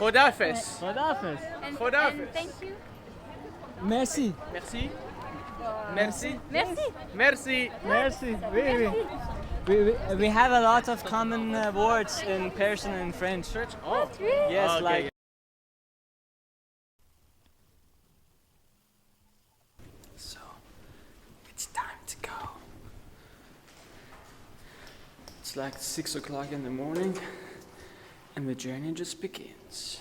Godafes. Rodafes. And thank you. Merci. Merci. Merci. Merci. Merci. Merci. Oui, oui. We have a lot of common words in Persian and French. Oh. Yes, Okay. like. So, it's time to go. It's like 6 o'clock in the morning, and the journey just begins.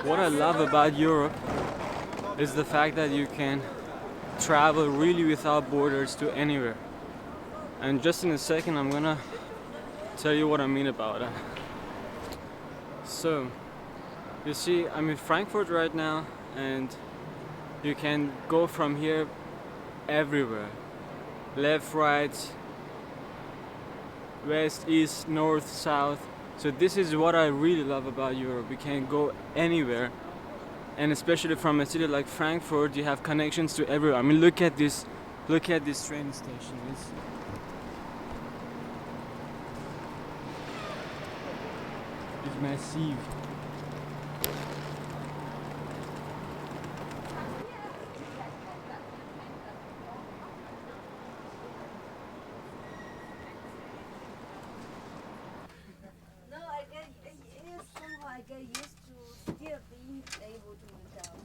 What I love about Europe is the fact that you can travel really without borders to anywhere. And just in a second I'm gonna tell you what I mean about that. So, you see, I'm in Frankfurt right now, and you can go from here everywhere. Left, right, west, east, north, south. So this is what I really love about Europe. We can go anywhere, and especially from a city like Frankfurt, you have connections to everywhere. I mean, look at this train station. It's massive. No, I get used to still being able to tell,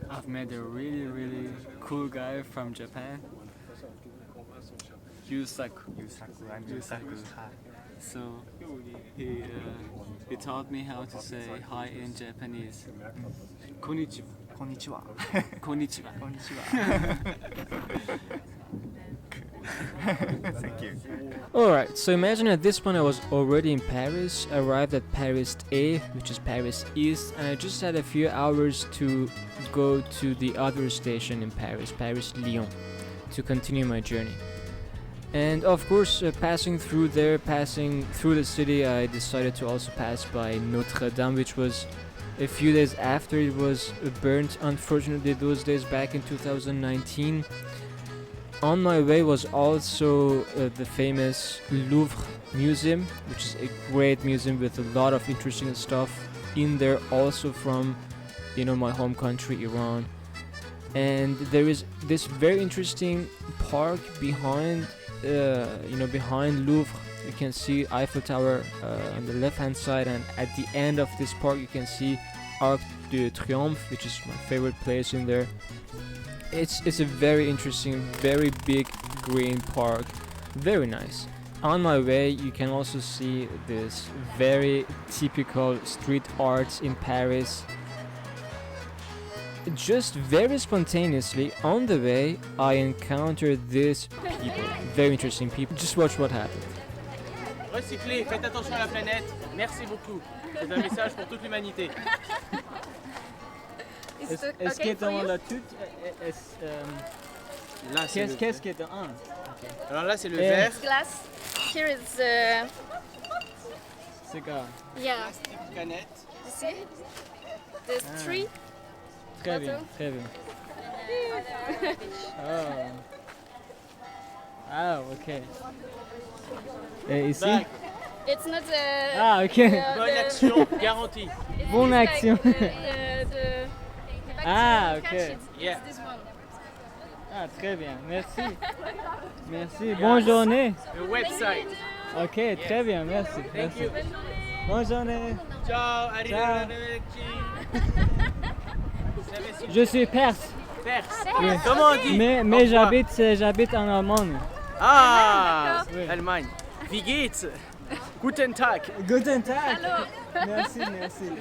I've met a really, really cool guy from Japan. Yusaku. So he taught me how to say hi in Japanese. Konnichiwa. Konnichiwa. Thank you. Alright, so imagine at this point I was already in Paris, arrived at Paris A, which is Paris East, and I just had a few hours to go to the other station in Paris, Paris Lyon, to continue my journey. And of course, passing through the city, I decided to also pass by Notre Dame, which was a few days after it was burnt, unfortunately, those days back in 2019. On my way was also the famous Louvre Museum, which is a great museum with a lot of interesting stuff in there, also from, my home country, Iran. And there is this very interesting park behind Louvre. You can see Eiffel Tower on the left hand side, and at the end of this park you can see Arc de Triomphe, which is my favorite place in there. It's a very interesting, very big green park, very nice. On my way you can also see this very typical street art in Paris. Just very spontaneously on the way I encountered these people, very interesting people. Just watch what happened. Recyclez, faites attention à la planète. Merci beaucoup. C'est un message pour toute l'humanité. Est-ce que dans la toute Là, c'est qu'est-ce qui est dans un? Alors là, c'est le verre. Glass. Here is C'est quoi? yeah. Plastique canette. You see? There's three. Très bien, très bien. Ok. Et ici? Bac. It's not Ok. Bonne action garantie. Bonne action. Ah, ok. Yeah. This one. Très bien, merci. Merci, bonne journée. Le website. Ok, très bien, merci. Thank you. Bonne journée. Ciao, arrivederci. Je suis perse, Perse. Oui. Comment on dit? mais Pourquoi? j'habite en Allemagne. Ah, Oui. Allemagne. Wie geht's? Guten Tag. Guten Tag. Hallo. Merci, merci.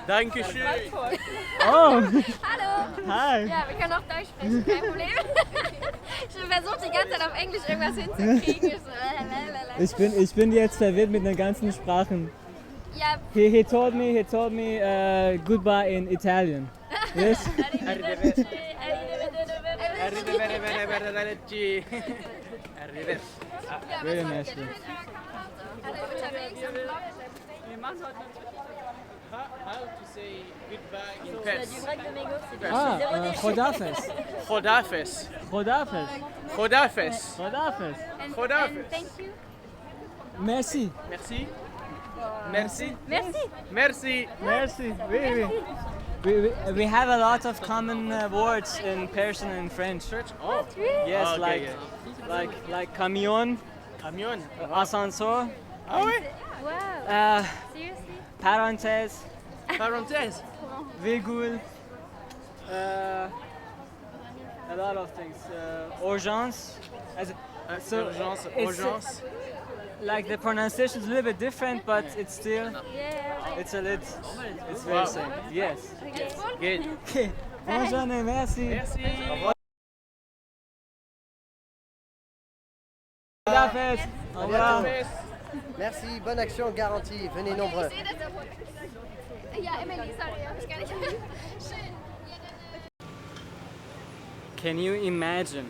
Dankeschön. Oh, Hallo. hi. Ja, wir können auch Deutsch sprechen, kein Problem. Ich versuche die ganze Zeit auf Englisch irgendwas hinzukriegen. Ich bin jetzt verwirrt mit den ganzen Sprachen. Ja, He told me goodbye in Italian. Yes. Arrivederci. Arrivederci. Arrivederci. Very nice. How to say goodbye in Perse? Khodafes. Khodafes. Khodafes. Khodafes. Khodafes. and Godavez. thank you. Merci. Merci. Merci. Merci. Merci. Merci. Oui, oui. We have a lot of common words in Persian and French. Oh. Yes, Okay, like camion, Camion. ascensor, Ah ouais? Wow. Seriously? parenthèse, Parenthèse. virgule, a lot of things. Urgence. So Urgence. it's, Urgence. like the pronunciation is a little bit different, but it's still Yeah. it's very Wow. same. Yes. Good. Okay. Bonjour, merci. Merci. Khodafes. Au revoir. Merci, bonne action garantie. Venez nombreux. Ich sehe das auf. Ja, Emily, sorry, hab ich gar nicht. Schön. Can you imagine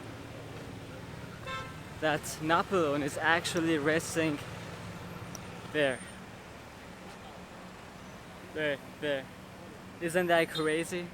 that Napoleon is actually resting there? There. Isn't that crazy?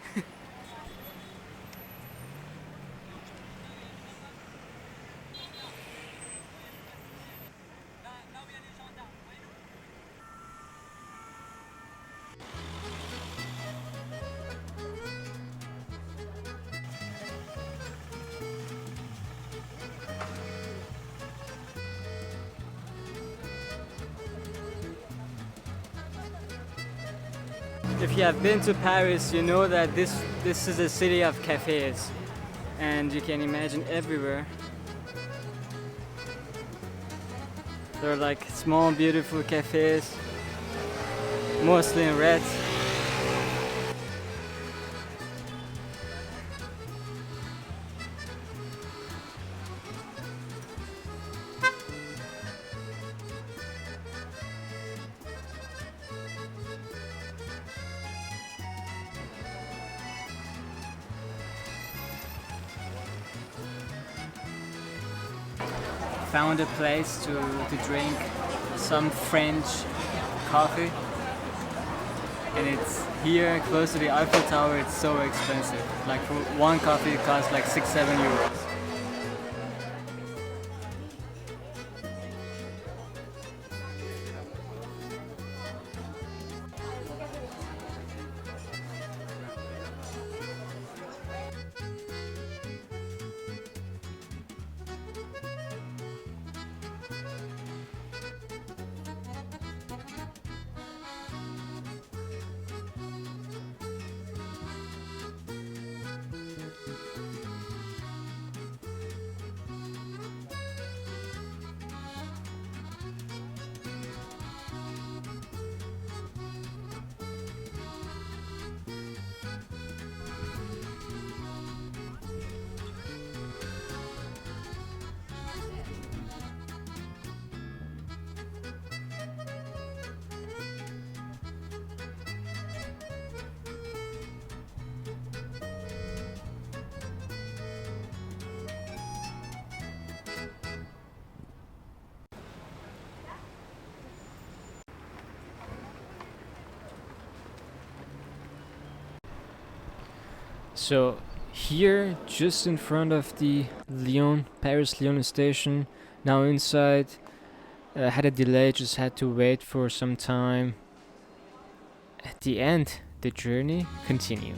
If you have been to Paris, you know that this is a city of cafes, and you can imagine everywhere. They're like small, beautiful cafes, mostly in red. Found a place to drink some French coffee, and it's here close to the Eiffel Tower. It's so expensive. Like for one coffee it costs like 6-7 euros. So here, just in front of the Paris-Lyon station, now inside, had a delay, just had to wait for some time. At the end, the journey continued.